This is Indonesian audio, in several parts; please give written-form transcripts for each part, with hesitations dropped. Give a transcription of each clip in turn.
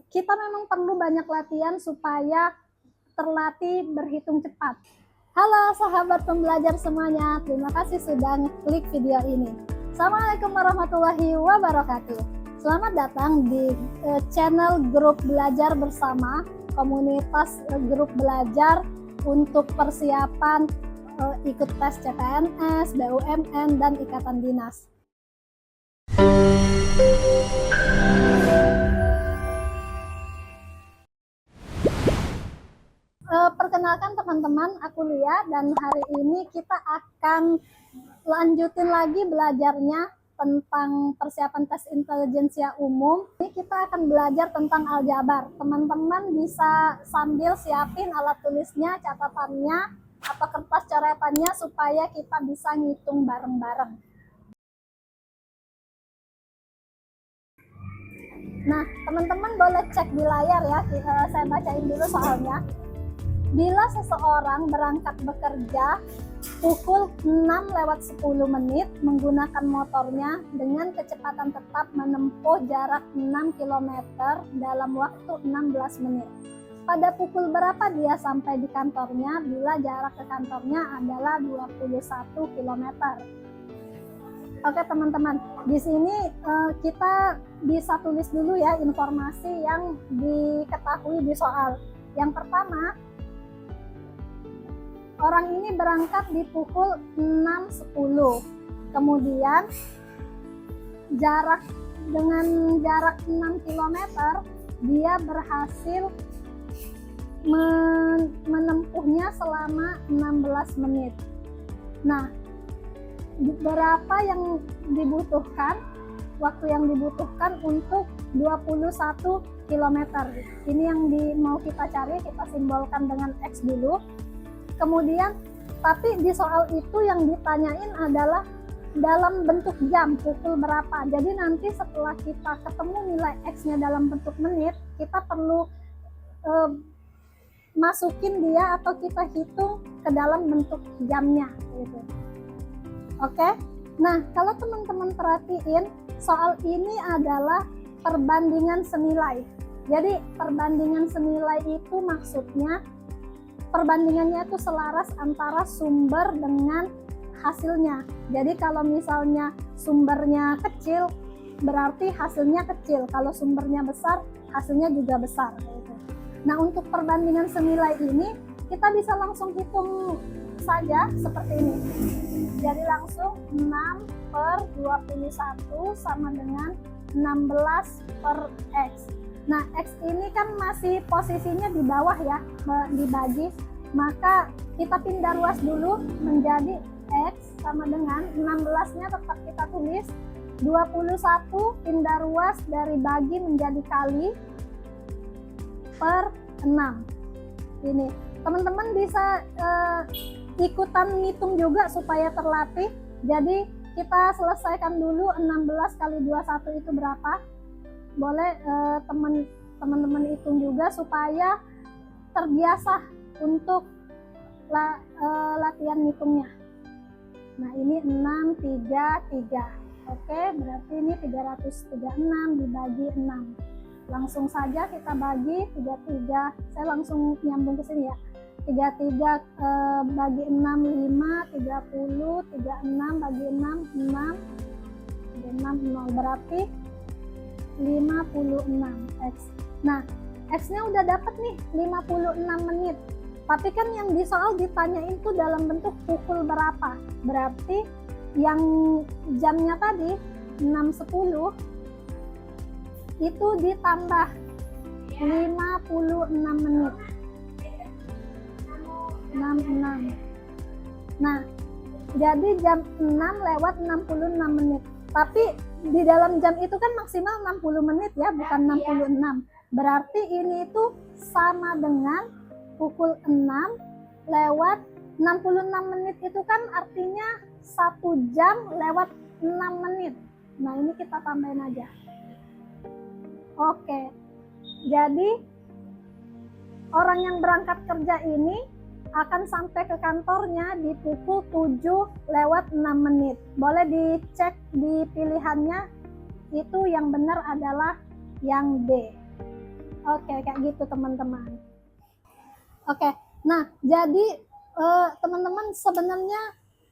kita memang perlu banyak latihan supaya terlatih berhitung cepat. Halo sahabat pembelajar semuanya, terima kasih sudah klik video ini. Assalamualaikum warahmatullahi wabarakatuh. Selamat datang di channel grup belajar bersama, komunitas grup belajar untuk persiapan ikut tes CPNS, BUMN, dan Ikatan Dinas. Perkenalkan teman-teman, aku Lia, dan hari ini kita akan lanjutin lagi belajarnya tentang persiapan tes intelijensia umum. Ini kita akan belajar tentang aljabar. Teman-teman bisa sambil siapin alat tulisnya, catatannya, atau kertas coretannya supaya kita bisa ngitung bareng-bareng. Nah, teman-teman boleh cek di layar ya, saya bacain dulu soalnya. Bila seseorang berangkat bekerja pukul 6:10 menggunakan motornya dengan kecepatan tetap menempuh jarak 6 km dalam waktu 16 menit. Pada pukul berapa dia sampai di kantornya bila jarak ke kantornya adalah 21 km? Oke teman-teman, di sini kita bisa tulis dulu ya informasi yang diketahui di soal. Yang pertama, orang ini berangkat di pukul 6.10. Kemudian dengan jarak 6 km dia berhasil menempuhnya selama 16 menit. Nah, berapa yang dibutuhkan, waktu yang dibutuhkan untuk 21 km. Ini yang mau kita cari, kita simbolkan dengan X dulu. Kemudian, tapi di soal itu yang ditanyain adalah dalam bentuk jam, pukul berapa. Jadi nanti setelah kita ketemu nilai X-nya dalam bentuk menit, kita perlu masukin dia atau kita hitung ke dalam bentuk jamnya gitu. Oke. Nah, kalau teman-teman perhatiin, soal ini adalah perbandingan senilai. Jadi perbandingan senilai itu maksudnya perbandingannya itu selaras antara sumber dengan hasilnya. Jadi kalau misalnya sumbernya kecil, berarti hasilnya kecil. Kalau sumbernya besar, hasilnya juga besar. Nah, untuk perbandingan senilai ini, kita bisa langsung hitung saja seperti ini. Jadi langsung 6/21 sama dengan 16 per X. Nah, X ini kan masih posisinya di bawah ya, dibagi. Maka kita pindah ruas dulu menjadi X sama dengan 16-nya tetap kita tulis. 21 pindah ruas dari bagi menjadi kali per 6. Ini, teman-teman bisa ikutan ngitung juga supaya terlatih. Jadi kita selesaikan dulu 16 kali 21 itu berapa. Boleh teman-teman hitung juga supaya terbiasa untuk latihan ngitungnya. Nah, ini 633. Oke, berarti ini 336 dibagi 6. Langsung saja kita bagi 33. Saya langsung nyambung ke sini ya. 33 bagi 6 5, 30, 36 bagi 6 6, 0 berarti 56 X. Nah, X-nya udah dapat nih 56 menit. Tapi kan yang di soal ditanyain tuh dalam bentuk pukul berapa. Berarti yang jamnya tadi 6.10 itu ditambah 56 menit. 66. Nah, jadi jam 6:66 menit. Tapi di dalam jam itu kan maksimal 60 menit ya, bukan 66. Berarti ini itu sama dengan pukul 6:66 menit itu kan artinya 1 jam lewat 6 menit. Nah, ini kita tambahin aja. Oke. Jadi orang yang berangkat kerja ini akan sampai ke kantornya di pukul 7:06 menit. Boleh dicek di pilihannya, itu yang benar adalah yang D. Oke, kayak gitu teman-teman. Oke, nah jadi teman-teman sebenarnya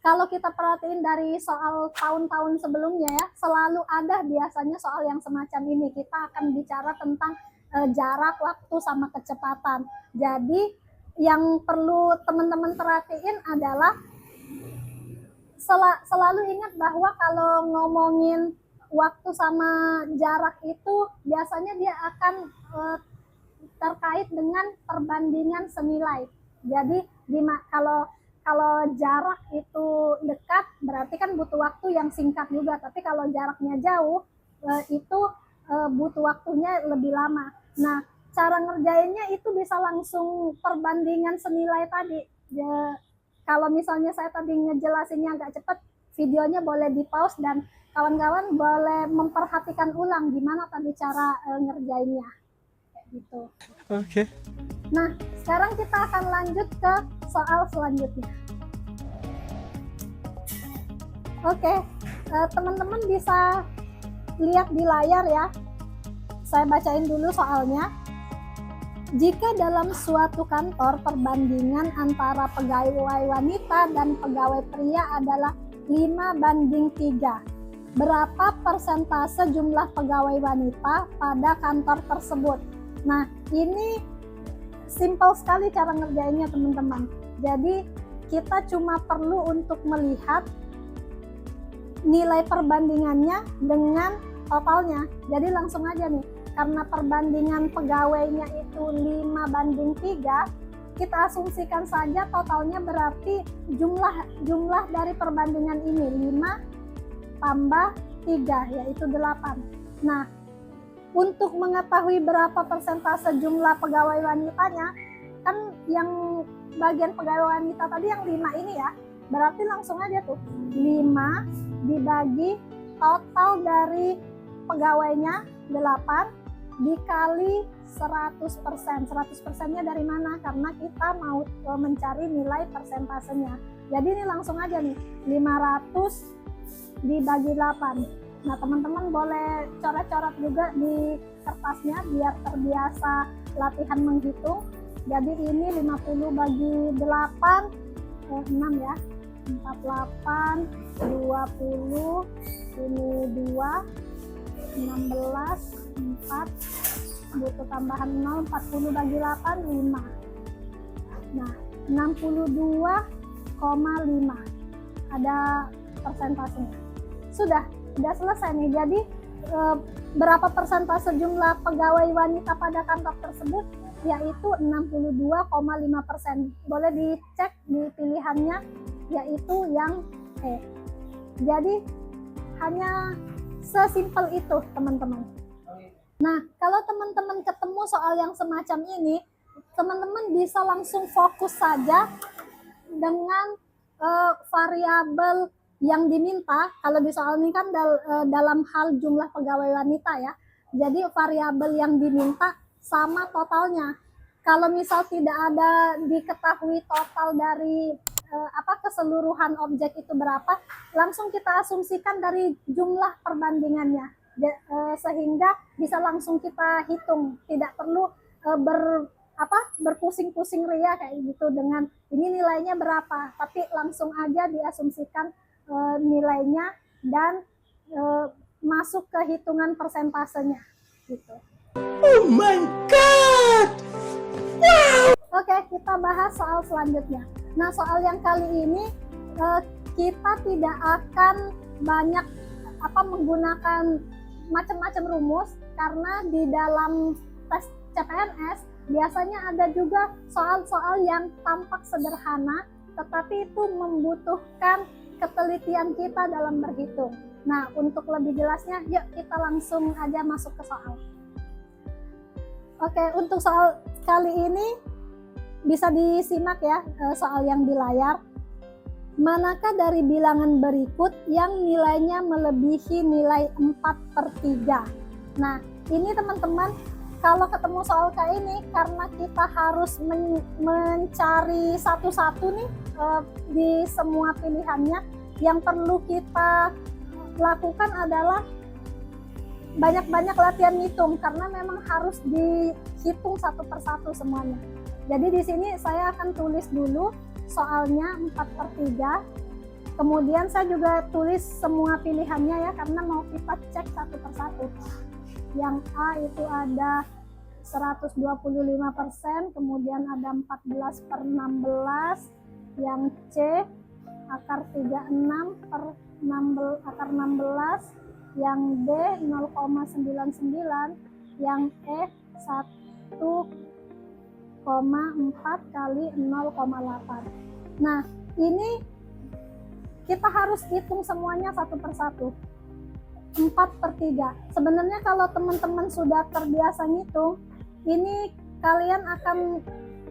kalau kita perhatiin dari soal tahun-tahun sebelumnya ya, selalu ada biasanya soal yang semacam ini. Kita akan bicara tentang jarak, waktu, sama kecepatan. Jadi yang perlu teman-teman perhatiin adalah selalu ingat bahwa kalau ngomongin waktu sama jarak itu biasanya dia akan terkait dengan perbandingan senilai. Jadi kalau jarak itu dekat berarti kan butuh waktu yang singkat juga, tapi kalau jaraknya jauh itu butuh waktunya lebih lama. Nah, cara ngerjainnya itu bisa langsung perbandingan senilai tadi. Kalau misalnya saya tadi ngejelasinnya agak cepat, videonya boleh di pause dan kawan-kawan boleh memperhatikan ulang gimana tadi cara ngerjainnya. Kayak gitu. Oke. Nah, sekarang kita akan lanjut ke soal selanjutnya. Oke, teman-teman bisa lihat di layar ya. Saya bacain dulu soalnya. Jika dalam suatu kantor perbandingan antara pegawai wanita dan pegawai pria adalah 5:3, berapa persentase jumlah pegawai wanita pada kantor tersebut? Nah, ini simple sekali cara ngerjainnya teman-teman. Jadi kita cuma perlu untuk melihat nilai perbandingannya dengan totalnya. Jadi langsung aja nih, karena perbandingan pegawainya itu 5:3, kita asumsikan saja totalnya berarti jumlah dari perbandingan ini 5 tambah 3 yaitu 8. Nah, untuk mengetahui berapa persentase jumlah pegawai wanitanya, kan yang bagian pegawai wanita tadi yang 5 ini ya, berarti langsung aja tuh 5 dibagi total dari pegawainya 8 dikali 100%. 100%-nya dari mana? Karena kita mau mencari nilai persentasenya. Jadi ini langsung aja nih, 500 dibagi 8. Nah, teman-teman boleh coret-coret juga di kertasnya biar terbiasa latihan menghitung. Jadi ini 50 bagi 8, 6 ya. 48, 20, ini 2, 16, 4, butuh tambahan 0, 40 bagi 8, 5. Nah, 62,5 ada persentasenya. Sudah selesai nih. Jadi berapa persentase jumlah pegawai wanita pada kantor tersebut? Yaitu 62,5%. Boleh dicek di pilihannya, yaitu yang E. Jadi hanya sesimpel itu teman-teman. Nah, kalau teman-teman ketemu soal yang semacam ini, teman-teman bisa langsung fokus saja dengan variabel yang diminta. Kalau di soal ini kan dalam hal jumlah pegawai wanita ya. Jadi variabel yang diminta sama totalnya. Kalau misal tidak ada diketahui total dari keseluruhan objek itu berapa, langsung kita asumsikan dari jumlah perbandingannya. Sehingga bisa langsung kita hitung, tidak perlu berpusing-pusing ria kayak gitu dengan ini nilainya berapa, tapi langsung aja diasumsikan nilainya dan masuk ke hitungan persentasenya gitu. Oh my god! Wow! Oke, kita bahas soal selanjutnya. Nah, soal yang kali ini kita tidak akan banyak menggunakan macam-macam rumus, karena di dalam tes CPNS biasanya ada juga soal-soal yang tampak sederhana tetapi itu membutuhkan ketelitian kita dalam berhitung. Nah, untuk lebih jelasnya, yuk kita langsung aja masuk ke soal. Oke, untuk soal kali ini bisa disimak ya soal yang di layar. Manakah dari bilangan berikut yang nilainya melebihi nilai 4/3? Nah, ini teman-teman, kalau ketemu soal kayak ini, karena kita harus mencari satu-satu nih di semua pilihannya, yang perlu kita lakukan adalah banyak-banyak latihan ngitung karena memang harus dihitung satu persatu semuanya. Jadi di sini saya akan tulis dulu soalnya 4/3. Kemudian saya juga tulis semua pilihannya ya, karena mau kita cek satu persatu. Yang A itu ada 125%, kemudian ada 14/16. Yang C akar 36/16, akar 16. Yang D 0,99. Yang E 1,4 kali 0,8. Nah, ini kita harus hitung semuanya satu persatu. 4/3. Sebenarnya kalau teman-teman sudah terbiasa ngitung, ini kalian akan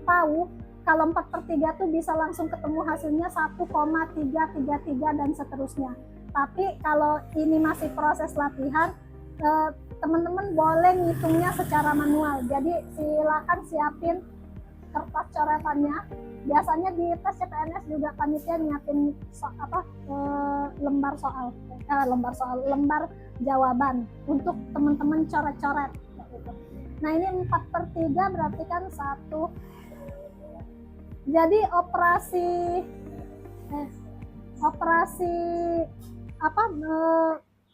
tahu kalau 4/3 tuh bisa langsung ketemu hasilnya 1,333 dan seterusnya. Tapi kalau ini masih proses latihan, teman-teman boleh ngitungnya secara manual. Jadi silakan siapin kertas coretannya. Biasanya di tes CPNS juga panitia nyiapin lembar jawaban untuk teman-teman coret-coret gitu. Nah, ini 4/3 berarti kan 1. Jadi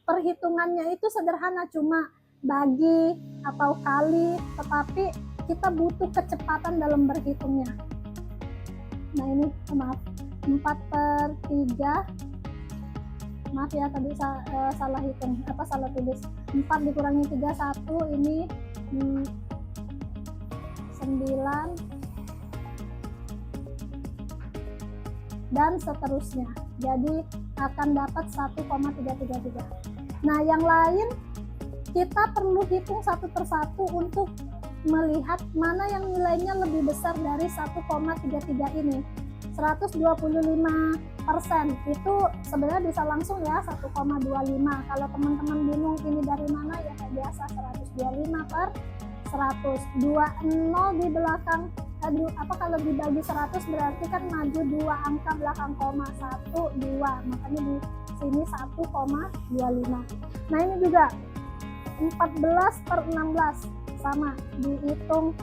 perhitungannya itu sederhana, cuma bagi atau kali, tetapi kita butuh kecepatan dalam berhitungnya. Nah, ini maaf, 4/3. Maaf ya, tadi salah hitung, salah tulis. 4 dikurangi 3, 1, ini 9 dan seterusnya. Jadi akan dapat 1,333. Nah, yang lain kita perlu hitung satu persatu untuk melihat mana yang nilainya lebih besar dari 1,33 ini. 125% itu sebenarnya bisa langsung ya 1,25. Kalau teman-teman bingung ini dari mana, ya kayak biasa 125/100. 20 di belakang kalau dibagi 100 berarti kan maju 2 angka belakang koma, 1, 2. Makanya di sini 1,25. Nah, ini juga 14/16 sama dihitung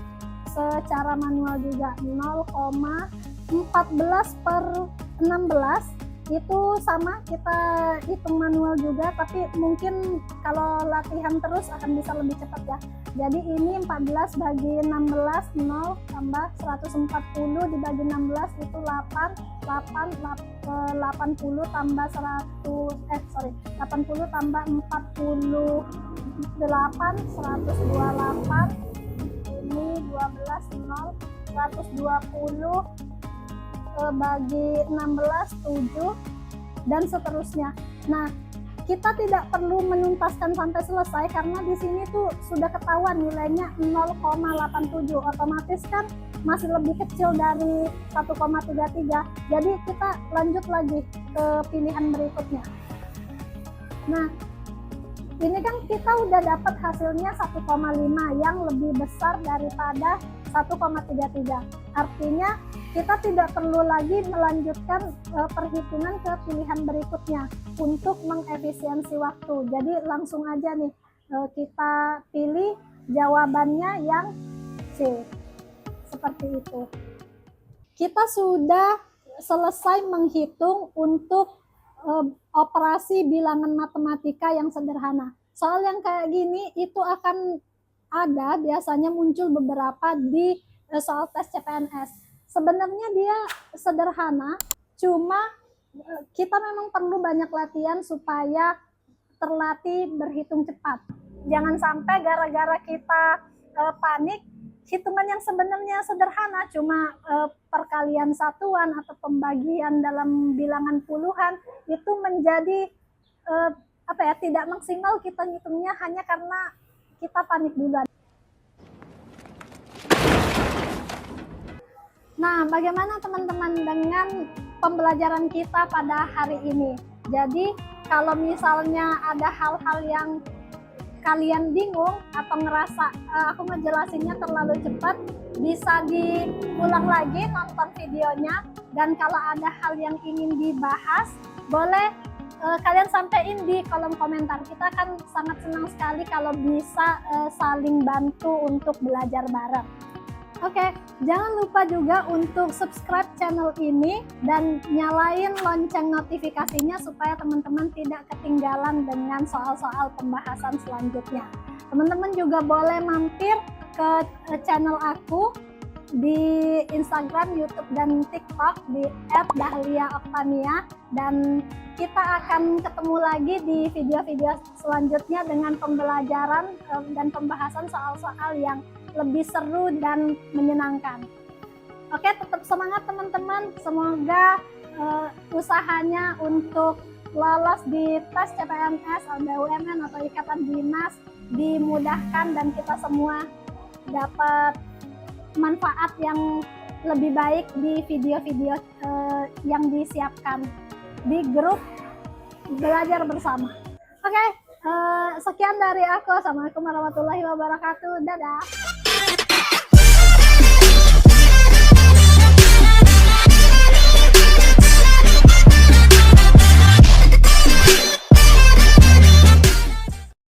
secara manual juga. 0,14/16 itu sama kita hitung manual juga, tapi mungkin kalau latihan terus akan bisa lebih cepat ya. Jadi ini 14 bagi 16, 0 tambah 140 dibagi 16 itu 80 tambah 80 tambah 48, 128. Ini 12, 0, 120 bagi 16, 7 dan seterusnya. Nah, kita tidak perlu menuntaskan sampai selesai karena di sini tuh sudah ketahuan nilainya 0,87. Otomatis kan masih lebih kecil dari 1,33. Jadi kita lanjut lagi ke pilihan berikutnya. Nah, ini kan kita udah dapat hasilnya 1,5 yang lebih besar daripada 1,33. Artinya kita tidak perlu lagi melanjutkan perhitungan ke pilihan berikutnya untuk mengefisiensi waktu. Jadi langsung aja nih kita pilih jawabannya yang C. Seperti itu. Kita sudah selesai menghitung untuk operasi bilangan matematika yang sederhana. Soal yang kayak gini itu akan ada biasanya muncul beberapa di soal tes CPNS. Sebenarnya dia sederhana, cuma kita memang perlu banyak latihan supaya terlatih berhitung cepat. Jangan sampai gara-gara kita panik, hitungan yang sebenarnya sederhana, cuma perkalian satuan atau pembagian dalam bilangan puluhan, itu menjadi tidak maksimal kita ngitungnya hanya karena kita panik duluan. Nah, bagaimana teman-teman dengan pembelajaran kita pada hari ini? Jadi, kalau misalnya ada hal-hal yang kalian bingung atau ngerasa aku ngejelasinnya terlalu cepat, bisa diulang lagi nonton videonya. Dan kalau ada hal yang ingin dibahas, boleh kalian sampaikan di kolom komentar. Kita kan sangat senang sekali kalau bisa saling bantu untuk belajar bareng. Oke, jangan lupa juga untuk subscribe channel ini dan nyalain lonceng notifikasinya supaya teman-teman tidak ketinggalan dengan soal-soal pembahasan selanjutnya. Teman-teman juga boleh mampir ke channel aku di Instagram, YouTube, dan TikTok di @dahlia_octania, dan kita akan ketemu lagi di video-video selanjutnya dengan pembelajaran dan pembahasan soal-soal yang lebih seru dan menyenangkan. Oke, tetap semangat teman-teman. Semoga usahanya untuk lolos di tes CPNS, BUMN atau Ikatan Dinas dimudahkan dan kita semua dapat manfaat yang lebih baik di video-video yang disiapkan di grup belajar bersama. Oke, sekian dari aku. Assalamualaikum warahmatullahi wabarakatuh. Dadah.